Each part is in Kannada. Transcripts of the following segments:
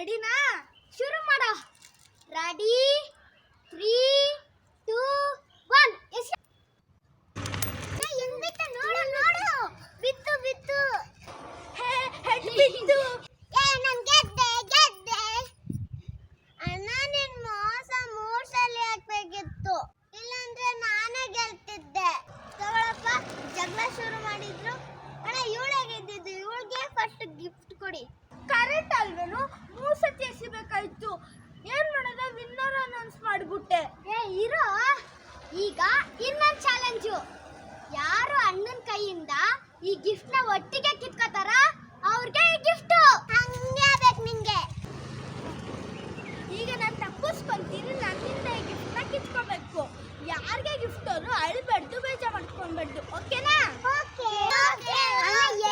ರೆಡಿನಾ? ಶುರು ಮಾಡೋ. ರೆಡಿ 3 2 1 ಎಂದಿತ್ತ ನೋಡು ನೋಡು ಬಿತ್ತು ಬಿತ್ತು ಹೆಡ್ ಬಿತ್ತು. ನಾನು ಗೆದ್ದೆ ಅಣ್ಣ ನಿನ್ ಮೋಸ 3 ಸಲ ಹಾಕ್ಬೇಕಿತ್ತು, ಇಲ್ಲಾಂದ್ರೆ ನಾನೇ ಗೆಲ್ತಿದ್ದೆ. ತಗೊಳಪ್ಪ, ಜಗಳ ಶುರು ಮಾಡಿದ್ರು. ಅಣ್ಣ ಇವಳೇ ಗೆದ್ದಿದ್ದು, ಇವಳಿಗೆ ಫಸ್ಟ್ ಗಿಫ್ಟ್ ಕೊಡಿ. ಕರೆಕ್ಟ್ ಅಲ್ವೇನು? 3 ಸತಿ ಎಸಿಬೇಕಾಯ್ತು. ಏನ್ ಮಾಡೋದು, ವಿನ್ನರ್ ಅನೌನ್ಸ್ ಮಾಡ್ಬಿಟ್ಟೆ. ಇರೋ, ಈಗ ಇನ್ನೊಂದು ಚಾಲೆಂಜು. ಯಾರು ಅಣ್ಣನ ಕೈಯಿಂದ ಈ ಗಿಫ್ಟ್ ನ ಒಟ್ಟಿಗೆ ಕಿತ್ಕೋತಾರ ಅವ್ರಿಗೆ ಈ ಗಿಫ್ಟ್. ಹಂಗೆ ಆಗ್ಬೇಕು ನಿಂಗೆ. ಈಗ ನಾನು ತಪ್ಪಿಸ್ಕೊಂತೀನಿ, ನನ್ನಿಂದ ಈ ಗಿಫ್ಟ್ ನ ಕಿತ್ಕೋಬೇಕು. ಯಾರಿಗೆ ಗಿಫ್ಟ್ ಅವರು ಅಳ್ಬಾರ್ದು, ಬೇಜಾರು ಮಾಡ್ಕೊಳ್ಬಾರ್ದು. ಓಕೆನಾ? ಓಕೆ.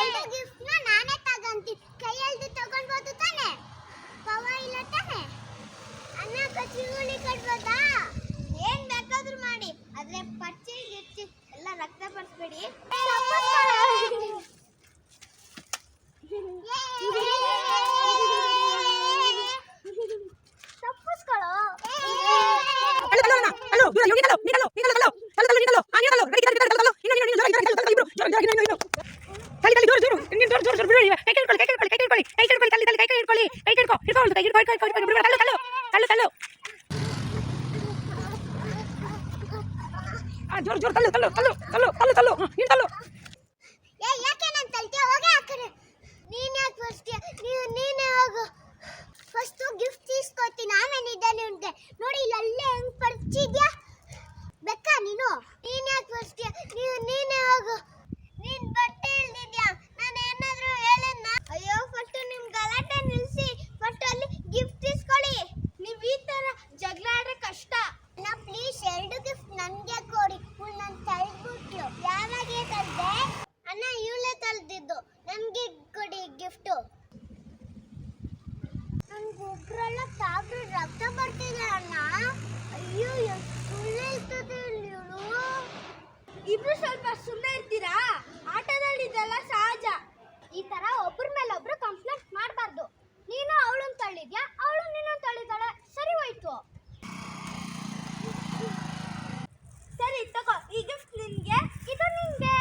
ಎರಡು ಗಿಫ್ಟ್ ನ ನಾನೇ ತಗೊಂತೀನಿ. ಕೈಯಲ್ಲಿ ತಗೊಂಡ್ಬೋದು ತಾನೆ? ಪವ ಇಲ್ಲ ತಾನೆ? ಅನ್ನ ಕಚ್ಚಿಗುಳಿ ಕಟ್ಬೋದಾ? ಏನ್ ಬೇಕಾದ್ರೂ ಮಾಡಿ, ಆದ್ರೆ ಪಚ್ಚಿ ಗಿಚ್ಚಿ ಎಲ್ಲ ರಕ್ತ ಬರ್ಸ್ಬೇಡಿ. ತಪ್ಪಿಸ್ಕೊಳ್ಳೋ. ನೀನೇ ಹೋಗು. ಫಸ್ಟ್ ಗಿಫ್ಟ್ తీసుకొತ್ತೀನಿ, ಆಮೇಲೆ ಇದ್ದಾನೆ ಉಂಟೆ ನೋಡಿ. ಇಲ್ಲಲ್ಲೇ ಹೆಂಗ್ ಪರ್ಚಿದ್ಯಾ ಬೆಕ್ಕ ನೀನು. ನೀನೇ ಫಸ್ಟ್, ನೀನೇ ಹೋಗು. ನೀನ್ ಬಟ್ಟೆ ಇಲ್ದಿದ್ಯಾ, ನಾನು ಏನಾದ್ರೂ ಹೇಳನ್ನ? ಅಯ್ಯೋ, ಫಸ್ಟ್ ನಿಮ್ ಗಲಾಟೆ ನಿಲ್ಸಿ, ಫಸ್ಟ್ ಅಲ್ಲಿ ಗಿಫ್ಟ್ తీసుಕೊಳ್ಳಿ. ನೀವ್ ಈ ತರ ಜಗಳ ಆಡ್ರೆ ಕಷ್ಟ. ನಾ ಪ್ಲೀಸ್ 2 ಗಿಫ್ಟ್ ನನ್ಗೆ ಕೊಡಿ. ನಾನು ತಳ್ಬಿಟ್ಟು ಯಾವಾಗೆ ತಳ್ದೆ? ಅಣ್ಣ ಇವಳೇ ತಳ್ದಿದ್ದು, ನನ್ಗೆ ಕೊಡಿ ಗಿಫ್ಟ್. ನನ್ಗೆ ಒಬ್ರೆಲ್ಲ ತಾಗ್ರೆ ರಕ್ತ ಬರ್ತಿದೆ ಅಣ್ಣ. ಅಯ್ಯೋ, ಸುಳ್ಳೆ ಇರ್ತದೆ ಇವಳು. ಇಬ್ರು ಸ್ವಲ್ಪ ಸುಮ್ಮನೆ ಇರ್ತೀರಾ? ಆಟದಲ್ಲಿ ಇದೆಲ್ಲ ಸಹಜ. ಈ ತರ ಒಬ್ರ ಮೇಲೆ ಒಬ್ರು ಕಂಪ್ಲೇಂಟ್ ಮಾಡಬಾರ್ದು. ನೀನು ಅವಳನ್ನ ತಳ್ಳಿದ್ಯಾ, ಅವಳು ನಿನ್ನ ತಳ್ಳಿದಾಳೆ, ಸರಿ ಹೋಯ್ತು. ಸರಿ ತಗೋ, ಈ ಗಿಫ್ಟ್ ನಿನ್ಗೆ, ಇದು ನಿನ್ಗೆ.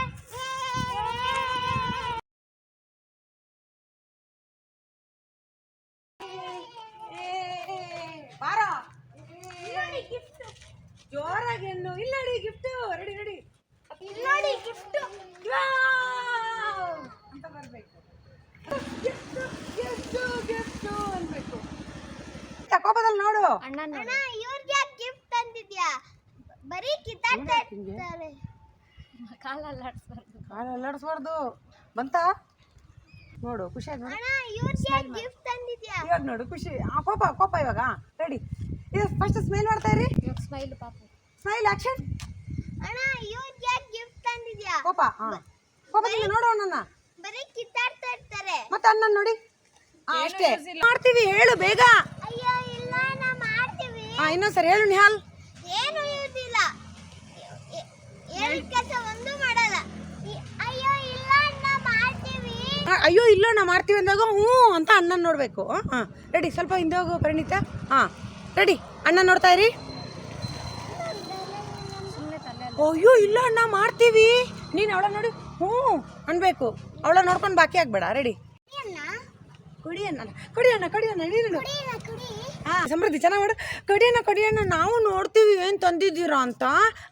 ಜೋರಾಗಿ ಹೆಣ್ಣು. ಇಲ್ಲ ನೋಡಿ ಗಿಫ್ಟ್. Ready ready. ನೋಡಿ ಗಿಫ್ಟ್ ಅಂತ ಬರ್ಬೇಕು. ಗಿಫ್ಟ್ ಗಿಫ್ಟ್ ಗಿಫ್ಟ್ ಅನ್ಬೇಕು. ಕೋಪದಲ್ಲಿ ನೋಡು. ಅಣ್ಣ ಇವ್ರಿಗೆ ಗಿಫ್ಟ್ ತಂದಿದ್ಯಾ? ಬರೀ ಕಿತ್ತಾಡ್ತಾ ಇರ್ತಾರೆ. ಕಾಲಲ್ಲಾಡಿಸ್ಬಾರ್ದು. ಬಂತ ನೋಡು, ಖುಷಿ ಆಯ್ತು. ಅಣ್ಣ ಇವ್ರಿಗೆ ಗಿಫ್ಟ್ ತಂದಿದ್ಯಾ? ಇವಾಗ ನೋಡು ಖುಷಿ. ಕೋಪ ಇವಾಗ ರೆಡಿ. ಇದು ಫಸ್ಟ್ ಸ್ಮೈಲ್ ಮಾಡ್ತಾ ಇರಿ. ಸ್ಮೈಲ್ ಪಾಪ. Smile action. ಅಣ್ಣ ಇವ್ರಿಗೆ ಗಿಫ್ಟ್ ತಂದಿದ್ಯಾ? ಕೋಪದಿಂದ ನೋಡು ಅಣ್ಣನ. ಬರೀ ಕಿತ್ತಾಡ್ತಾ ಇರ್ತಾರೆ. ಮತ್ತೆ ಅಣ್ಣನ ನೋಡಿ. ಅಷ್ಟೇ ಮಾಡ್ತೀವಿ, ಹೇಳು ಬೇಗ. ಅಯ್ಯೋ ಇಲ್ಲ, ನಾ ಮಾಡ್ತೀವಿ. ಇನ್ನೊಂದ್ಸರಿ ಹೇಳು ನಿಹಾಲ್. ಏನು ಇರುದಿಲ್ಲ, ಹೇಳಿದ ಕೆಲಸ ಒಂದು ಮಾಡಲ್ಲ. ಅಯ್ಯೋ ಇಲ್ಲ, ನಾ ಮಾಡ್ತೀವಿ. ಅಯ್ಯೋ ಇಲ್ಲ, ನಾ ಮಾಡ್ತೀವಿ ಅಂದಾಗ ಹ್ಞೂ ಅಂತ ಅಣ್ಣನ ನೋಡ್ಬೇಕು. ರೆಡಿ. ಸ್ವಲ್ಪ ಹಿಂದೆ ಹೋಗು ಪರಿಣಿತ. ರೆಡಿ. ಅಣ್ಣ ನೋಡ್ತಾ ಇರಿ. ಅಯ್ಯೋ ಇಲ್ಲ ಅಣ್ಣ ಮಾಡ್ತೀವಿ. ನೀನು ಅವಳ ನೋಡಿ ಹ್ಞೂ ಅನ್ಬೇಕು. ಅವಳ ನೋಡ್ಕೊಂಡು ಬಾಕಿ ಆಗ್ಬೇಡ. ರೆಡಿ. ಕೊಡಿಯಣ್ಣ ನೀನು. ಸಮೃದ್ಧಿ ಚೆನ್ನಾಗಿ ಮಾಡು. ಕೊಡಿಯಣ್ಣ ನಾವು ನೋಡ್ತೀವಿ ಏನು ತಂದಿದ್ದೀರಾ ಅಂತ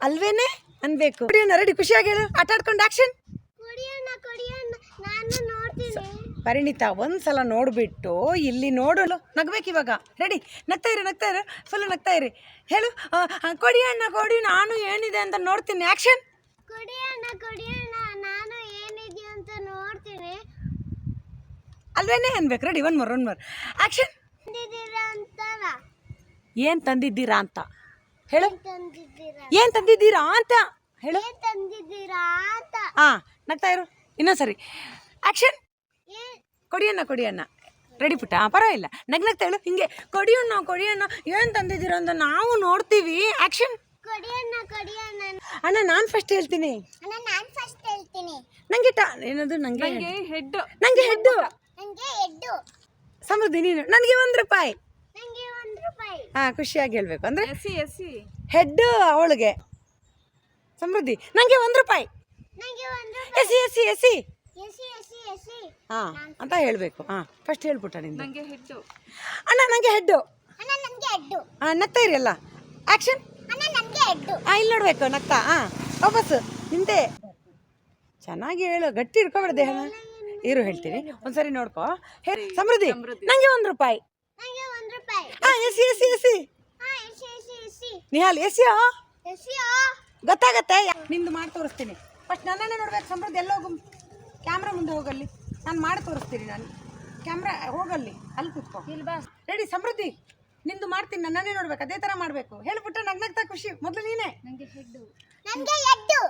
ಅಲ್ವೇನೆ ಅನ್ಬೇಕು. ಕೊಡಿಯಣ್ಣ. ರೆಡಿ. ಖುಷಿಯಾಗಿ ಹೇಳು. ಆಟ ಆಡ್ಕೊಂಡು ಆಕ್ಷನ್. ನಾನು ನೋಡ್ತೀನಿ. ಪರಿಣಿತ ಒಂದ್ಸಲ ನೋಡ್ಬಿಟ್ಟು ಇಲ್ಲಿ ನೋಡಲು ನಗ್ಬೇಕು ಇವಾಗ. ರೆಡಿ. ನಗ್ತಾ ಇರು ಫುಲ್ ನಗ್ತಾ ಇರಿ. ಹೇಳು. ಕೊಡಿ ನಾನು ಏನಿದೆ ಅಂತ ನೋಡ್ತೀನಿ. ಆಕ್ಷನ್. ಕೊಡಿಯಣ್ಣ ನಾನು ಏನಿದೆ ಅಂತ ನೋಡ್ತೀನಿ ಅಲ್ವೇನೆ ಅನ್ಬೇಕು. ರೆಡಿ. One more action. ಏನ್ ತಂದಿದ್ದೀರಾ ಅಂತ ಹೇಳು. ಏನ್ ತಂದಿದ್ದೀರಾ ಅಂತ ಹೇಳು. ನಗ್ತಾ ಇರು. ಇನ್ನೊಂದ್ಸರಿ ಆಕ್ಷನ್. ಕೊಡಿಯಣ್ಣ. ರೆಡಿ ಪುಟ್ಟ. ಪರವಾಗಿಲ್ಲ, ನಗ್ನಗ್ತಾ ಹೇಳು. ಹಿಂಗೆ ಕೊಡಿಯಣ್ಣ ಏನು ತಂದಿದ್ದೀರಾ ಅಂತ ನಾವು ನೋಡ್ತೀವಿ. ಆಕ್ಷನ್. ಅಣ್ಣ ನಾನು ಫಸ್ಟ್ ಹೇಳ್ತೀನಿ. ನಂಗೆ ಏನದು? ನಂಗೆ ಹೆಡ್. ಸಮೃದ್ಧಿ ನೀನು ನನಗೆ 1 ರೂಪಾಯಿ. ನಂಗೆ 1 ರೂಪಾಯಿ. ಹಾಂ ಖುಷಿಯಾಗಿ ಹೇಳ್ಬೇಕು ಅಂದರೆ ಎಸಿ ಹೆಡ್ ಅವಳಿಗೆ. ಸಮೃದ್ಧಿ ನನಗೆ 1 ರೂಪಾಯಿ. ನಂಗೆ 1 ರೂಪಾಯಿ. AC AC AC AC. ಹಾಂ ಅಂತ ಹೇಳಬೇಕು. ಹಾಂ ಫಸ್ಟ್ ಹೇಳ್ಬಿಟ್ಟ ನಿಂದು. ನಂಗೆ ಹೆಡ್ಡು. ಅಣ್ಣ ನನಗೆ ಹೆಡ್ಡು. ಅಣ್ಣ ನಂಗೆ ಹೆಡ್ಡು. ಹಾಂ ನಗ್ತಾ ಇರಿ ಅಲ್ಲ. ಆ್ಯಕ್ಷನ್. ಅಣ್ಣ ನಂಗೆ ಹೆಡ್ಡು. ಹಾಂ ಇಲ್ಲಿ ನೋಡಬೇಕು ನಗ್ತಾ. ಹಾಂ ವಾಪಸ್ಸು ನಿಂತೆ. ಚೆನ್ನಾಗಿ ಹೇಳು, ಗಟ್ಟಿ ಇಟ್ಕೊಬೇಡ ದೇಹನ. ಇರು ಹೇಳ್ತೀನಿ ಒಂದ್ಸರಿ ನೋಡ್ಕೋ. ಸಮೃದ್ಧಿ ನಂಗೆ 1 ರೂಪಾಯಿ. ನಂಗೆ 1 ರೂಪಾಯಿ. ಹಾಂ ಎಸಿ ಎಸಿ ಎಸಿ. ಹಾಂ ಎಸಿ. ನಿಹಾಲ್ ಎಸಿಯೋ ಎಸಿಯೋ. ಗೊತ್ತಾಗತ್ತೆ. ನಿಂದು ಮಾಡಿ ತೋರಿಸ್ತೀನಿ. ಫಸ್ಟ್ ನನ್ನನ್ನೇ ನೋಡ್ಬೇಕು. ಸಮೃದ್ಧಿ ಎಲ್ಲ ಹೋಗು, ಕ್ಯಾಮ್ರಾ ಮುಂದೆ ಹೋಗಲ್ಲಿ. ನಾನು ಮಾಡಿ ತೋರಿಸ್ತೀನಿ. ನಾನು ಕ್ಯಾಮ್ರಾ ಹೋಗಲ್ಲಿ, ಅಲ್ಲಿ ಕೂತ್ಕೋ. ರೆಡಿ ಸಮೃದ್ಧಿ ನಿಂದು ಮಾಡ್ತೀನಿ. ನನ್ನನ್ನೇ ನೋಡ್ಬೇಕು, ಅದೇ ಥರ ಮಾಡಬೇಕು. ಹೇಳ್ಬಿಟ್ಟ ನಗ್ನಗ್ತಾ ಖುಷಿ. ಮೊದಲು ನೀನೇ. ನಂಗೆ ಹೆಡ್ಡು. ನಂಗೆ ಹೆಡ್ಡು.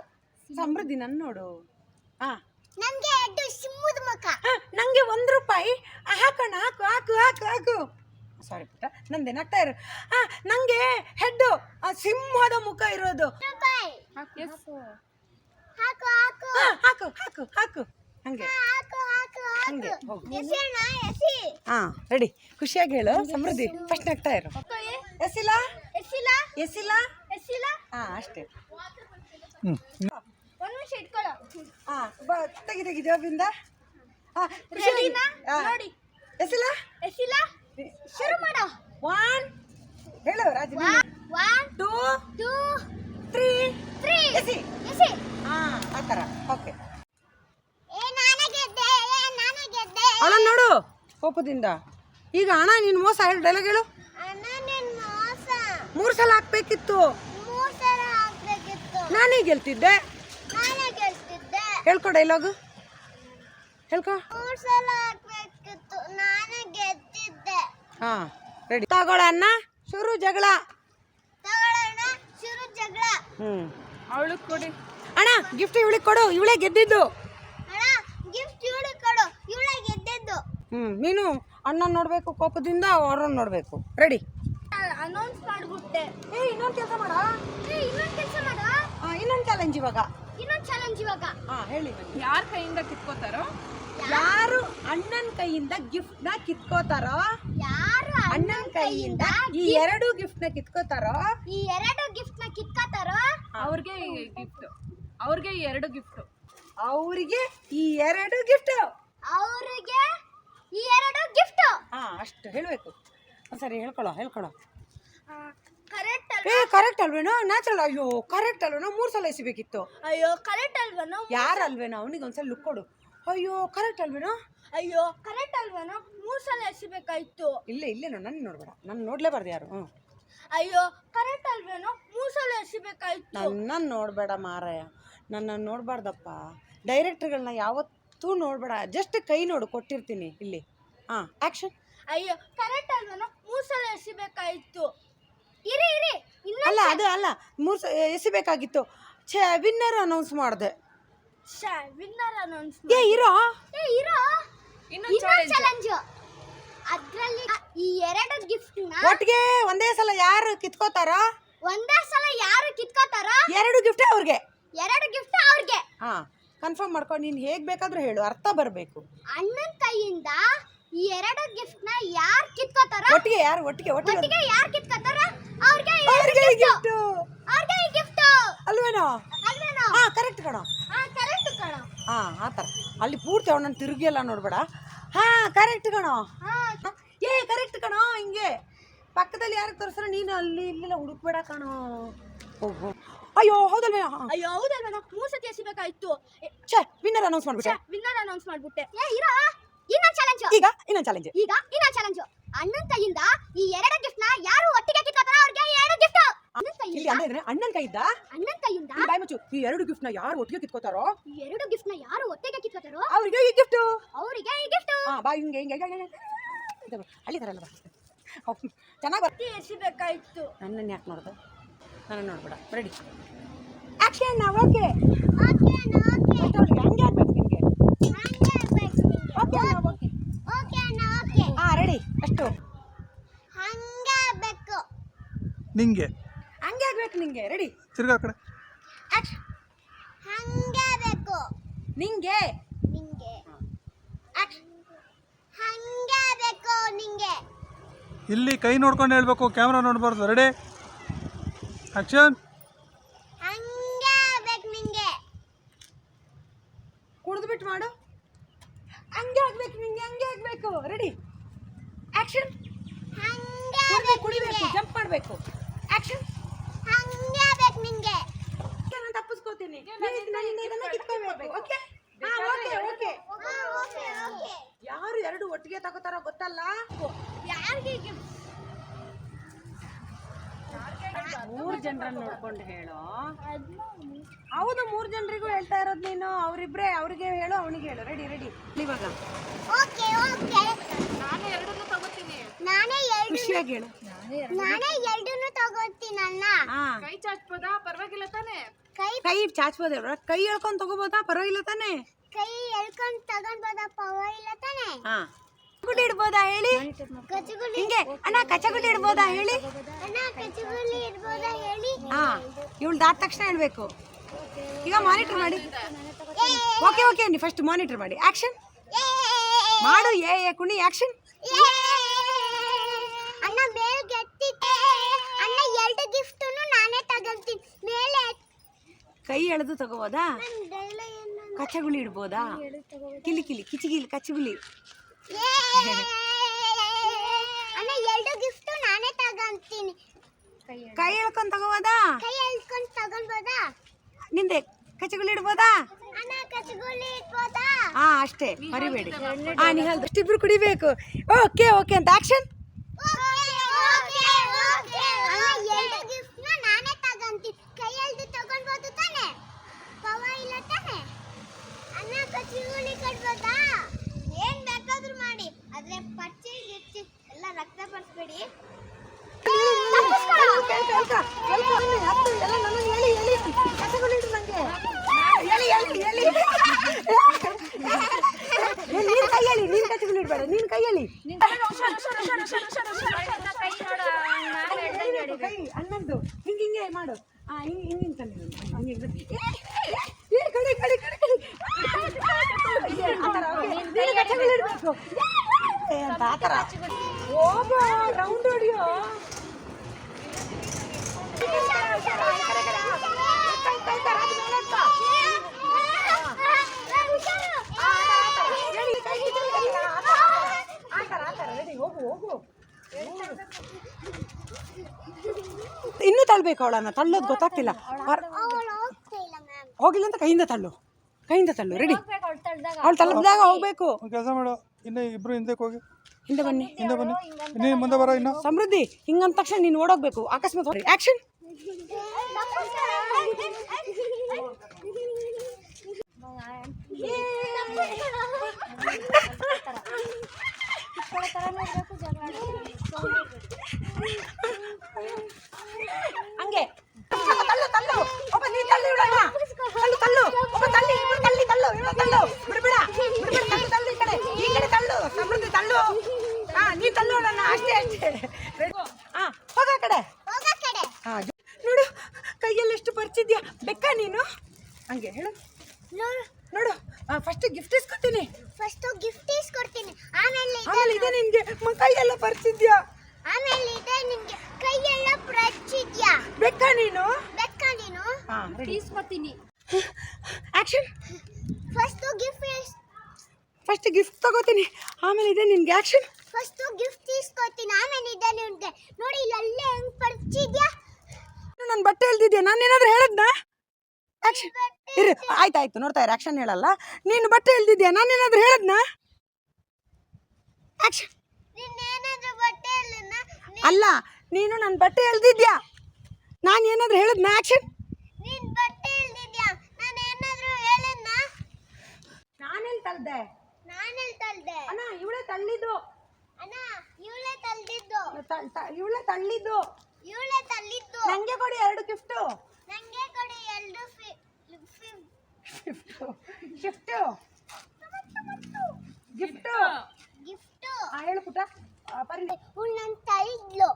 ಸಮೃದ್ಧಿ ನನ್ನ ನೋಡು. ಹಾಂ ನಂಗೆ ಹೆಡ್ಡು ಸಿಂಹದ ಮುಖ. ನಂಗೆ 1 ರೂಪಾಯಿ. ಹಾಕೋಣ, ಹಾಕು ಹಾಕು ಹಾಕು ಹಾಕು. ಸಾರಿ ಪುಟ್ಟ ನಂದೆ ನಗ್ತಾ ಇರು. ನಂಗೆ ಹೆಡ್ಡು ಸಿಂಹದ ಮುಖ ಇರೋದು. ರೂಪಾಯಿ. ಎಸ್. ಹಾಕು. ಹಾಕು ಹಾಕು ಹಾಕು ಹಂಗೆ ಹಾಕು. ಹಂಗೆ ಹೋಗು. ಎಸಿ ಅಣ್ಣ ಎಸಿ. ಹಾಂ ರೆಡಿ ಖುಷಿಯಾಗಿ ಹೇಳು. ಸಮೃದ್ಧಿ ಫಸ್ಟ್ ನಗ್ತಾ ಇರು. ಎಸಿಲ್ಲ ಎಸಿಲ್ಲ. ಎಸಿಲ್ಲ. ಎಸಿಲ್ಲ. ಹಾಂ ಅಷ್ಟೇ. ಒಂದು ನಿಮಿಷ ಇಟ್ಕೊಳ್ಳೋ. ಹಾಂ ತೆಗಿ ಜವಾಬಿಂದ. ಹಾಂ ರೆಡಿನಾ? ನೋಡಿ. ಎಸಿಲ್ಲ. ಎಸಿಲ್ಲ. ಶುರು ಮಾಡು. 1 ಹೇಳು ರಾಜು. 1 2 2 3 3 ಎಸಿ. ಎಸಿ. ಹಾಂ ಆ ಥರ. ಓಕೆ ನಾನೇ ಗೆದ್ದೆ. ಅವಳ ನೋಡು ಕೋಪದಿಂದ. ಈಗ ಅಣ್ಣ ನೀನು ಮೋಸ ಹೇಳು. ಡೈಲಾಗ್ ಹೇಳು. ಅಣ್ಣ ನಿನ್ ಮೋಸ. 3 ಸಲ ಹಾಕ್ಬೇಕಿತ್ತು. 3 ಸಲ ಹಾಕ್ಬೇಕಿತ್ತು. ನಾನೇ ಗೆಲ್ತಿದ್ದೆ. ನಾನೇ ಗೆಲ್ತಿದ್ದೆ. ಹೇಳ್ಕೊ ಡೈಲಾಗು ಹೇಳ್ಕೊ. 3 ಸಲ ಹಾಕ್ಬೇಕಿತ್ತು. ನಾನೇ ಗೆದ್ದಿದ್ದೆ. ಹಾಂ ರೆಡಿ. ತಗೊಳ್ಳೋಣ ಶುರು ಜಗಳ. ತಗೊಳ್ಳೋಣ ಶುರು ಜಗಳ. ಅವಳು ಕೊಡಿ. ಅಣ್ಣ ಗಿಫ್ಟ್ ಇವಳಿಗೆ ಕೊಡು, ಇವಳೇ ಗೆದ್ದಿದ್ದು. ಅಣ್ಣ ಗಿಫ್ಟ್ ಇವಳಿಗೆ ಕೊಡು, ಇವಳೇ ಗೆದ್ದಿದ್ದು. ನೀನು ಅಣ್ಣ ನೋಡಬೇಕು ಕೋಪದಿಂದ, ಅವ್ರನ್ನ ನೋಡಬೇಕು. ರೆಡಿ. ಅನೌನ್ಸ್ ಮಾಡ್ಬಿಟ್ಟೆ. ಇನ್ನೊಂದು ಕೆಲಸ ಮಾಡ. ಇನ್ನೊಂದು ಕೆಲಸ ಮಾಡು. ಇನ್ನೊಂದು ಚಾಲೆಂಜ್ ಇವಾಗ. ಇನ್ನೊಂದು ಚಾಲೆಂಜ್ ಇವಾಗ. ಹೇಳಿ. ಯಾರ ಕೈಯಿಂದ ಕಿತ್ಕೋತಾರೋ, ಯಾರು ಅಣ್ಣನ ಕೈಯಿಂದ ಗಿಫ್ಟ್ ನ ಕಿತ್ಕೋತಾರೋ, ಯಾರು ಅಣ್ಣನ ಕೈಯಿಂದ ಈ 2 ಗಿಫ್ಟ್ ನ ಕಿತ್ಕೋತಾರೋ, ಈ 2 ಗಿಫ್ಟ್ ನ ಕಿತ್ಕೋತಾರೋ ಅವ್ರಿಗೆ ಗಿಫ್ಟ್. ಅವ್ರಿಗೆ 2 ಗಿಫ್ಟ್. ಅವ್ರಿಗೆ ಈ 2 ಗಿಫ್ಟ್. ಅವ್ರಿಗೆ ಈ 2 ಗಿಫ್ಟ್. ಅಷ್ಟು ಹೇಳಬೇಕು. ಸರಿ ಹೇಳ್ಕೊಳ್ಳೋ. ಕರೆಕ್ಟ್ ಕರೆಕ್ಟ್ ಅಲ್ವೇನೋ? ನ್ಯಾಚುರಲ್. ಅಯ್ಯೋ ಕರೆಕ್ಟ್ ಅಲ್ವೇನೋ? 3 ಸಲ ಎಸಿಬೇಕಿತ್ತು. ಅಯ್ಯೋ ಕರೆಕ್ಟ್ ಅಲ್ವೇನೋ? ಯಾರು ಅಲ್ವೇನೋ ಅವನಿಗೆ ಒಂದ್ಸಲ ಲುಕ್ ಕೊಡು. ಅಯ್ಯೋ ಕರೆಕ್ಟ್ ಅಲ್ವೇನೋ? ಅಯ್ಯೋ ಕರೆಕ್ಟ್ ಅಲ್ವೇನೋ? 3 ಸಲ ಎಸಿಬೇಕಾಯ್ತು. ಇಲ್ಲೇನೋ ನನ್ನ ನೋಡ್ಬೇಡ. ನನ್ನ ನೋಡ್ಲೇಬಾರ್ದು ಯಾರು. ಅಯ್ಯೋ ಕರೆಕ್ಟ್ ಅಲ್ವೇನೋ? 3 ಸಲ ಎಸಿಬೇಕಾಯ್ತು. ನನ್ನನ್ನು ನೋಡಬೇಡ ಮಾರಾಯ, ನನ್ನನ್ನು ನೋಡಬಾರ್ದಪ್ಪ. ಡೈರೆಕ್ಟರ್ಗಳನ್ನ ಯಾವತ್ತೂ ನೋಡಬೇಡ. ಜಸ್ಟ್ ಕೈ ನೋಡು, ಕೊಟ್ಟಿರ್ತೀನಿ ಇಲ್ಲಿ. ಆ್ಯಕ್ಷನ್. ಅಯ್ಯೋ ಕರೆಕ್ಟ್ ಅಲ್ವೇನೋ? 3 ಸಲ ಎಸಿಬೇಕಾಯ್ತು. ಇರಿ ಅಲ್ಲ ಅದು ಅಲ್ಲ, 3 ಸಲ ಎಸಿಬೇಕಾಗಿತ್ತು. ವಿನ್ನರ್ ಅನೌನ್ಸ್ ಮಾಡಿದೆ. Winner announce. ಇರೋ ಇನ್ನೊಂದು ಚಾಲೆಂಜ್. ಅದ್ರಲ್ಲಿ ಈ 2 ಗಿಫ್ಟ್ ನ ಒಟ್ಟಿಗೆ ಒಂದೇ ಸಲ ಯಾರು ಕಿತ್ಕೋತಾರೋ, ಒಂದೇ ಸಲ ಯಾರು ಕಿತ್ಕೋತಾರೋ 2 ಗಿಫ್ಟ್ ಅವ್ರಿಗೆ. 2 ಗಿಫ್ಟ್ ಅವ್ರಿಗೆ. ಕನ್ಫರ್ಮ್ ಮಾಡ್ಕೊಂಡು ನೀನು ಹೇಗೆ ಬೇಕಾದ್ರೂ ಹೇಳು, ಅರ್ಥ ಬರಬೇಕು. ಅಣ್ಣನ ಕೈಯಿಂದ ಈ 2 ಗಿಫ್ಟ್ ನ ಯಾರು ಕಿತ್ಕೋತಾರೋ, ಒಟ್ಟಿಗೆ ಒಟ್ಟಿಗೆ ಯಾರು ಕಿತ್ಕೋತಾರೋ ಅವ್ರಿಗೆ ಗಿಫ್ಟ್. ಅವ್ರಿಗೆ ಈ ಗಿಫ್ಟ್ ಅಲ್ವೇನೋ? ಅಲ್ವೇನೋ? ಕರೆಕ್ಟ್ ಕಣೋ. ಕರೆಕ್ಟ್ ಕಣೋ. ಆ ಥರ ಅಲ್ಲಿ ಪೂರ್ತಿ ಅವನನ್ನು ತಿರುಗಿ ಎಲ್ಲ ನೋಡ್ಬೇಡ. ಕರೆಕ್ಟ್ ಕಣೋ. ಕರೆಕ್ಟ್ ಕಣೋ. ಹಿಂಗೆ ಪಕ್ಕದಲ್ಲಿ ಯಾರಿಗೆ ತೋರಿಸ್ರೆ ನೀನು ಅಲ್ಲಿ ಇಲ್ಲೆಲ್ಲ ಹುಡುಕ್ಬೇಡ ಕಣೋ. ಹೋಗು. ಅಯ್ಯೋ ಹೌದಲ್ವೇನೋ? ಅಯ್ಯೋ ಹೌದಲ್ವೇನೋ? 3 ಸತಿ ಎಸಿಬೇಕಾಯ್ತು. ವಿನ್ನರ್ ಅನೌನ್ಸ್ ಮಾಡ್ಬಿಟ್ಟೆ. ವಿನ್ನರ್ ಅನೌನ್ಸ್ ಮಾಡ್ಬಿಟ್ಟೆ. ಇನ್ನೊಂದು ಚಾಲೆಂಜ್. ಈಗ ಇನ್ನೊಂದು ಚಾಲೆಂಜ್. ಅಣ್ಣನ ಕೈಯಿಂದ ಈ 2 ಗಿಫ್ಟ್ ನ ಯಾರು ಒಟ್ಟಿಗೆ ಕಿತ್ಕೋತಾರೋ ಅವ್ರಿಗೆ 2 ಗಿಫ್ಟ್. ಇಲ್ಲಿ ಅಂದ್ರೆ ಅಣ್ಣನ ಕೈಯಿಂದ ಬಾಯ್ ಮುಚ್ಚು. ಈ 2 ಗಿಫ್ಟ್ ನ ಯಾರು ಒಟ್ಟಿಗೆ ಕಿತ್ಕೋತಾರೋ, ಈ 2 ಗಿಫ್ಟ್ ನ ಯಾರು ಒಟ್ಟಿಗೆ ಕಿತ್ಕೋತಾರೋ ಅವ್ರಿಗೆ ಈ ಗಿಫ್ಟ್. ಬಾ ಹಿಂಗೆ ಹಳ್ಳಿ ಥರ ಅಲ್ಲ. ಚೆನ್ನಾಗಿ ಎಸಿಬೇಕಾಯ್ತು. ನನ್ನನ್ನು ಯಾಕೆ ನೋಡ್ದೆ? ನನ್ನ ನೋಡ್ಬೇಡ. Ready action. ಓಕೆ ಹಂಗೆ ಆಗ್ಬೇಕು ನಿಮಗೆ. ರೆಡಿ ಅಷ್ಟು ನಿಂಗೆ ಹಂಗೆ ಆಗ್ಬೇಕು ನಿಂಗೆ. ರೆಡಿ ತಿರ್ಗಾ ಕಡೆ. ಹಂಗೆ ಬೇಕು ನಿಂಗೆ. ನಿಂಗೆ. ಹಂಗೆ ಬೇಕು ನಿಂಗೆ ಇಲ್ಲಿ ಕೈ ನೋಡ್ಕೊಂಡು ಹೇಳ್ಬೇಕು, ಕ್ಯಾಮ್ರಾ ನೋಡ್ಬಾರ್ದು. Ready action. ಹಂಗೆ ಆಗ್ಬೇಕು ನಿಂಗೆ ಕುಡಿದ್ಬಿಟ್ಟು ಮಾಡು. ಹಂಗೆ ಆಗ್ಬೇಕು ನಿಂಗೆ, ಹಂಗೆ ಆಗ್ಬೇಕು. Ready action. ಹಂಗೆ ಕುಡಿಬೇಕು, ಜಂಪ್ ಮಾಡಬೇಕು. ಆಕ್ಷನ್. ಹಂಗೆ ಆಗ್ಬೇಕು ನಿಂಗೆ ನಾನು ತಪ್ಪಿಸ್ಕೋತೀನಿ, ಇದನ್ನ ಕಿತ್ಕೋಬೇಕು. Okay okay okay. Okay okay ಯಾರು ಎರಡು ಒಟ್ಟಿಗೆ ತಗೋತಾರೋ ಗೊತ್ತಲ್ಲ. ಯಾರಿಗೆ ಮೂರು ಜನರನ್ನ ನೋಡ್ಕೊಂಡು ಹೇಳು. ಹೌದು, 3 ಜನರಿಗೂ ಹೇಳ್ತಾ ಇರೋದು ನೀನು. ಅವರಿಬ್ರೆ, ಅವ್ರಿಗೆ ಹೇಳು, ಅವನಿಗೆ ಹೇಳು. ರೆಡಿ ರೆಡಿ ಇವಾಗ. ಓಕೆ ಓಕೆ ನಾನು ಎರಡನ್ನೂ ತಗೋತೀನಿ. ನಾನೇ ಎರಡು ಖುಷಿಯಾಗಿ ಹೇಳು. ಎರಡನ್ನೂ ತಗೋತೀನಲ್ಲ. ಹಾ, ಕೈ ಚಾಚ್ಬೋದಾ? ಪರವಾಗಿಲ್ಲ ತಾನೆ? ಕೈ ಚಾಚ್ಬೋದ? ಕೈ ಹೇಳ್ಕೊಂಡು ತಗೋಬೋದಾ? ಪರವಾಗಿಲ್ಲ ತಾನೆ? ಕೈ ಎಳ್ಕೊಂಡು ತಗೊಂಡ್ಬೋದ ಪರವಾಗಿಲ್ಲ ತಾನೆ? ಹಾ, ಗುಡಿ ಇಡ್ಬೋದಾ ಹೇಳಿ? ಕಚಗುಲಿ ಹಿಂಗೆ ಅಣ್ಣ ಕಚ್ಚಗುಡಿ ಇಡ್ಬೋದಾ ಹೇಳಿ? ಅಣ್ಣ ಕಚಗುಲಿ ಇರ್ಬೋದಾ ಹೇಳಿ? ಹಾ, ಇವಳು ದಾದ ತಕ್ಷಣ ಹೇಳ್ಬೇಕು. ಈಗ ಮಾನಿಟರ್ ಮಾಡಿ. ಓಕೆ ಓಕೆ, ನೀವು ಫಸ್ಟ್ ಮಾನಿಟರ್ ಮಾಡಿ. ಆಕ್ಷನ್ ಮಾಡು. ಕುಣಿ. ಆಕ್ಷನ್. ಅಣ್ಣ ಮೇಲೆ ಗೆಟ್ಟಿದ್ದೆ. ಅಣ್ಣ ಎರಡು ಗಿಫ್ಟನ್ನು ನಾನೇ ತಗೊಂತೀನಿ. ಮೇಲೆ ಕೈ ಎಳೆದು ತಗೋಬೋದಾ? ಕಚ್ಚಗುಳಿ ಇಡ್ಬೋದಾ? ಕಿಲಿ ಕಿಲಿ ಕಿಚಿಗಿಲಿ ಕಚ್ಚಗುಳಿ. ಅಣ್ಣ ಎರಡು ಗಿಫ್ಟ್ ನಾನೇ ತಗೊಂತೀನಿ. ಕೈ ಎಳ್ಕೊಂಡು ತಗೋಬೋದಾ? ಕೈ ಎಳ್ಕೊಂಡು ತಗೊಂಡ್ಬೋದಾ? ನಿಂದೆ ಕಚ್ಚಗುಳಿ ಇಡ್ಬೋದಾ? ಅಣ್ಣ ಕಚಗುಲಿ ಇಟ್ಬೋದಾ? ಹಾ, ಅಷ್ಟೇ, ಮರಿಬೇಡಿ. ಹಾ, ನೀವು ಹೇಳ್ದು ಅಷ್ಟಿಬ್ರು ಕುಡಿಬೇಕು. ಓಕೆ ಓಕೆ ಅಂತ ಆಕ್ಷನ್. ಅಣ್ಣ ಎರಡು ಗಿಫ್ಟ್ ನಾನೇ ತಗೊಂತೀನಿ. ಕೈಯಲ್ಲಿ ತಗೊಂಡ್ಬೋದು ತಾನೆ? ಪರವಾಗಿಲ್ಲ ತಾನೆ? ಅಣ್ಣ ಕಚಗುಲಿ ಕಟ್ಬೋದಾ? ಏನ್ ಬೇಕಾದ್ರೂ ಮಾಡಿ, ಆದ್ರೆ ಪಚ್ಚಿ ಗಿಚ್ಚಿ ಎಲ್ಲ ರಕ್ತ ಬರ್ಸ್ಬೇಡಿ. ನೀನ್ ಕೈಯಲ್ಲಿ, ನೀನ್ ಕಚ್ಚಗುಳಿ ಇಡ್ಬೇಡ. ನೀನ್ ಕೈಯಲ್ಲಿ ಕೈ ಅನ್ನದ್ದು ಹಿಂಗೆ ಹಿಂಗೆ ಮಾಡು. ಹಿಂಗೆ ಹಿಂಗೆ ತಾನೆ ಹಿಂಗೆ ಕಡಿ ಕಡಿ ಕಡಿ ಕಡಿ ಕಚ್ಚಗುಳಿ ಇಡ್ಬೇಕು ಅಂತ ಆ ಥರ. ಹೋಗೋ ರೌಂಡ್ ಹೊಡಿಯೋ. ಇನ್ನೂ ತಳ್ಬೇಕು ಅವಳನ್ನ. ತಳ್ಳೋದು ಗೊತ್ತಾಗ್ತಿಲ್ಲ. ಹೋಗಿಲ್ಲ ಅಂತ ಕೈಯಿಂದ ತಳ್ಳು, ಕೈಯಿಂದ ತಳ್ಳು. ರೆಡಿ. ಅವಳು ತಳ್ಳಿದಾಗ ಹೋಗ್ಬೇಕು. ಕೆಲಸ ಮಾಡು, ಇನ್ನು ಇಬ್ರು ಹಿಂದಕ್ಕೆ ಹೋಗಿ. ಹಿಂದೆ ಬನ್ನಿ, ಹಿಂದೆ ಬನ್ನಿ. ಇನ್ನೇನು ಮುಂದೆ ಬರೋ. ಇನ್ನು ಸಮೃದ್ಧಿ ಹಿಂಗಂದ ತಕ್ಷಣ ನೀನು ಓಡೋಗ್ಬೇಕು. ಅಕಸ್ಮಾತ್ ಆಕ್ಷನ್. ಹಂಗೆ ತಳ್ಳು ತಳ್ಳು. ಒಬ್ಬ ನೀ ತಳ್ಳಿ ಬಿಡೋಣ. ತಳ್ಳು ತಳ್ಳು. ಒಬ್ಬ ತಳ್ಳಿ, ಇಬ್ರು ತಳ್ಳಿ, ತಳ್ಳು, ಇವ್ರು ತಳ್ಳು. ಬಿಡ್ಬೇಡ ಬಿಡ್ಬೇಡ. ತಳ್ಳು ತಳ್ಳು. ಈ ಕಡೆ ತಳ್ಳು. ಸಮೃದ್ಧಿ ತಳ್ಳು. ಹಾ, ನೀ ತಳ್ಳು ಅಣ್ಣ. ಅಷ್ಟೇ ಅಷ್ಟೇ. ಹಾ, ಹೋಗ ಕಡೆ. ಹಾ, ನೋಡು ಕೈಯಲ್ಲಿ ಎಷ್ಟು ಪರಿಚಿದ್ಯಾ. ಬೆಕ್ಕ ನೀನು. ಹಂಗೆ ಹೇಳು. ನೋಡು, ಫಸ್ಟ್ ಗಿಫ್ಟ್ ಇಸ್ಕೊತೀನಿ. ಫಸ್ಟ್ ಗಿಫ್ಟ್ ಇಸ್ಕೊಡ್ತೀನಿ. ಆಮೇಲೆ ಇದೆ ನಿನ್ಗೆ ಕೈಯೆಲ್ಲ ಪರಿಚಿದ್ಯಾ. ಆಮೇಲೆ ಇದೆ ನಿಮ್ಗೆ ಕೈಯೆಲ್ಲ ಪ್ರಚಿದ್ಯಾ. ಬೆಕ್ಕ ನೀನು. ಬೆಕ್ಕ ನೀನು. ಹಾ, ಇಸ್ಕೊತೀನಿ. ಆಕ್ಷನ್. ಫಸ್ಟ್ ಗಿಫ್ಟ್ ತಗೋತೀನಿ. ಆಮೇಲೆ ಇದೆ ನಿನ್ಗೆ. ಆಕ್ಷನ್. ಫಸ್ಟ್ ಗಿಫ್ಟ್ ಇಸ್ಕೊತೀನಿ. ಆಮೇಲೆ ಇದೆ ನಿಮ್ಗೆ. ನೋಡಿ ಇಲ್ಲಲ್ಲೇ ಹೆಂಗ್ ಪರಿಚಿದ್ಯಾ. ನನ್ನ ಬಟ್ಟೆ ಎಳ್ದಿದ್ಯಾ? ನಾನೇನಾದ್ರೂ ಹೇಳದ್ನಾ? ಆಕ್ಷನ್. ಇರು, ಆಯ್ತಾಯ್ತು, ನೋಡ್ತಾ ಇರು. ಆಕ್ಷನ್ ಹೇಳಲ್ಲ. ನೀನು ಬಟ್ಟೆ ಎಳ್ದಿದ್ಯಾ? ನಾನೇನಾದ್ರೂ ಹೇಳದ್ನಾ? ಆಕ್ಷನ್. ನೀನೇನಾದ್ರೂ ಬಟ್ಟೆ ಇಲ್ಲನ? ಅಲ್ಲ, ನೀನು ನನ್ನ ಬಟ್ಟೆ ಎಳ್ದಿದ್ಯಾ? ನಾನು ಏನಾದ್ರೂ ಹೇಳದ್ನಾ? ಆಕ್ಷನ್. ನೀನ್ ಬಟ್ಟೆ ಇಲ್ದಿದ್ಯಾ? ನಾನು ಏನಾದ್ರೂ ಹೇಳಿದ್ನ? ನಾನೆಲ್ಲಿ ತಳ್ದೆ? ನಾನೆಲ್ಲಿ ತಳ್ದೆ? ಅಣ್ಣ, ಇವಳೇ ತಳ್ಳಿದ್ದು. ಅಣ್ಣ ಇವಳೇ ತಳ್ದಿದ್ದು. ಇವಳೇ ತಳ್ಳಿದ್ದು. ಇವಳೇ ತಳ್ಳಿದ್ದು. ನಂಗೆ ಕೊಡಿ 2 ಗಿಫ್ಟು. ನಂಗೆ ಕೊಡಿ 2 ಗಿಫ್ಟು. ಗಿಫ್ಟ್. ಹೇಳು ಪುಟ್ಟ. ನನ್ ತಳ್ದ್ಲು.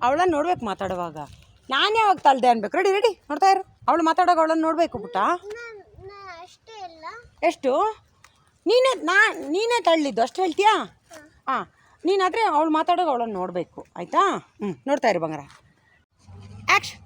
ಅವಳನ್ನ ನೋಡ್ಬೇಕು ಮಾತಾಡುವಾಗ. ನಾನು ಯಾವಾಗ ತಳ್ದೆ ಅನ್ಬೇಕು. ರೆಡಿ ರೆಡಿ, ನೋಡ್ತಾ ಇರು. ಅವಳು ಮಾತಾಡುವಾಗ ಅವಳನ್ನ ನೋಡ್ಬೇಕು ಪುಟ್ಟ. ಅಷ್ಟೇ ಇಲ್ಲ. ಎಷ್ಟು? ನೀನೇ ತಳ್ಳಿದ್ದು ಅಷ್ಟು ಹೇಳ್ತೀಯಾ? ಹಾಂ, ನೀನಾದರೆ ಅವಳು ಮಾತಾಡೋದು ಅವಳನ್ನು ನೋಡಬೇಕು ಆಯಿತಾ. ನೋಡ್ತಾ ಇರು ಬಂಗಾರ. ಆ್ಯಕ್ಷನ್.